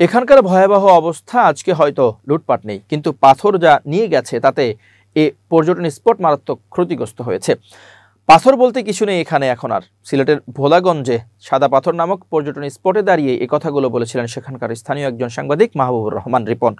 এখানকার ভয়াবহ অবস্থা আজকে হয়তো লুটপাট নেই, কিন্তু পাথর যা নিয়ে গেছে তাতে এ পর্যটন স্পট মারাত্মক ক্ষতিগ্রস্ত হয়েছে। পাথর বলতে কিছু নেই এখানে এখন আর। সিলেটের ভোলাগঞ্জে সাদা পাথর নামক পর্যটন স্পটে দাঁড়িয়ে এ কথাগুলো বলেছিলেন সেখানকার স্থানীয় একজন সাংবাদিক মাহবুবুর রহমান রিপন।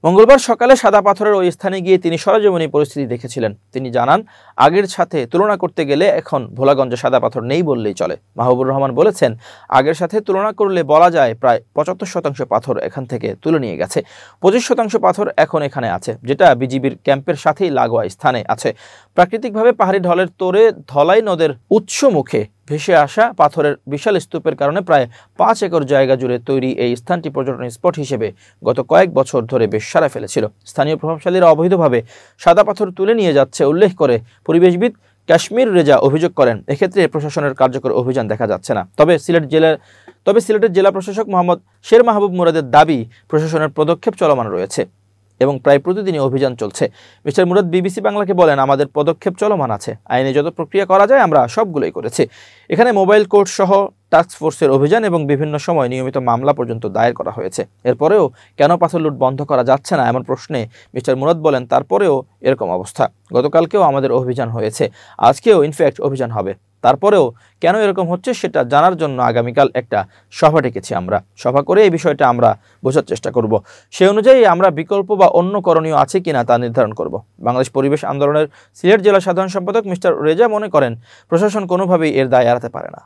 মঙ্গলবার সকালে সাদা পাথরের ওই স্থানে গিয়ে তিনি সরেজমিনে পরিস্থিতি দেখেছিলেন। তিনি জানান, আগের সাথে তুলনা করতে গেলে এখন ভোলাগঞ্জে সাদা পাথর নেই বললেই চলে। মাহবুবুর রহমান বলেছেন, আগের সাথে তুলনা করলে বলা যায় প্রায় ৭৫% পাথর এখান থেকে তুলে নিয়ে গেছে। ২৫% পাথর এখন এখানে আছে, যেটা বিজিবির ক্যাম্পের সাথেই লাগোয়া স্থানে আছে। প্রাকৃতিকভাবে পাহাড়ি ঢলের তোড়ে ধলাই নদের উৎস মুখে ভেসে আসা পাথরের বিশাল স্তূপের কারণে প্রায় ৫ একর জায়গা জুড়ে তৈরি এই স্থানটি পর্যটন স্পট হিসেবে গত কয়েক বছর ধরে বেশ সাড়া ফেলেছিল। স্থানীয় প্রভাবশালীরা অবৈধভাবে সাদা পাথর তুলে নিয়ে যাচ্ছে উল্লেখ করে পরিবেশবিদ কাশ্মীর রেজা অভিযোগ করেন, এক্ষেত্রে প্রশাসনের কার্যকর অভিযান দেখা যাচ্ছে না। তবে সিলেটের জেলা প্রশাসক মোহাম্মদ শের মাহবুব মুরাদের দাবি, প্রশাসনের পদক্ষেপ চলমান রয়েছে এবং প্রায় প্রতিদিনই অভিযান চলছে। মিস্টার মুরাদ বিবিসি বাংলাকে বলেন, আমাদের পদক্ষেপ চলমান আছে, আইনে যত প্রক্রিয়া করা যায় আমরা সবগুলোই করেছি। এখানে মোবাইল কোর্ট সহ টাস্ক ফোর্সের অভিযান এবং বিভিন্ন সময় নিয়মিত মামলা পর্যন্ত দায়ের করা হয়েছে। এরপরেও কেন পাথর লুট বন্ধ করা যাচ্ছে না এমন প্রশ্নে মিস্টার মুরাদ বলেন, তারপরেও এরকম অবস্থা। গতকালকেও আমাদের অভিযান হয়েছে, আজকেও ইনফ্যাক্ট অভিযান হবে। তারপরেও কেন এরকম হচ্ছে সেটা জানার জন্য আগামীকাল একটা সভা ডেকেছি আমরা। সভা করে এই বিষয়টা আমরা বোঝার চেষ্টা করব। সে অনুযায়ী আমরা বিকল্প বা অন্য করণীয় আছে কিনা তা নির্ধারণ করব। বাংলাদেশ পরিবেশ আন্দোলনের সিলেট জেলা সাধারণ সম্পাদক মিস্টার রেজা মনে করেন, প্রশাসন কোনোভাবেই এর দায় এড়াতে পারে না।